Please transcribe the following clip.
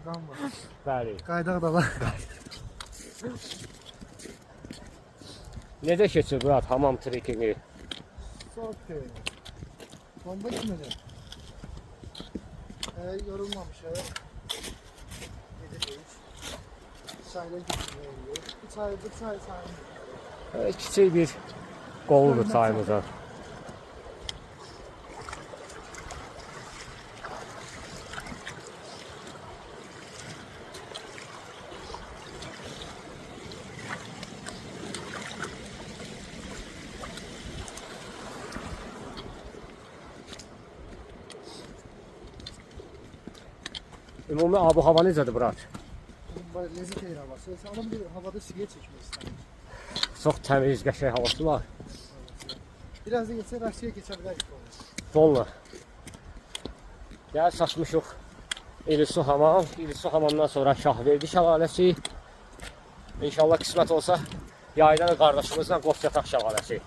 Qan var. Bəli. Qaydaq da var. Necə keçir Murad hamam trekingi? Okey. Bomba kimi. Yorulmamış ya. Gideceğiz. Çayla gitmeyiz. Bu çay sayın. Kiçik bir qoldur çayımıza. Ümumi abu-hava necədir Murad? Lezzet eyni havası. Adam bir havada sigara çekmek istemiş. Çox təmiz, qəşəng havası var. Biraz da geçse Rusya'ya geçebiliriz. Donla. Gəl çatmışıq İlisu hamam. İlisu hamamdan sonra Şahverdi şəlaləsi. İnşallah qismət olsa yayda da qardaşımızla Qofçataq şəlaləsi.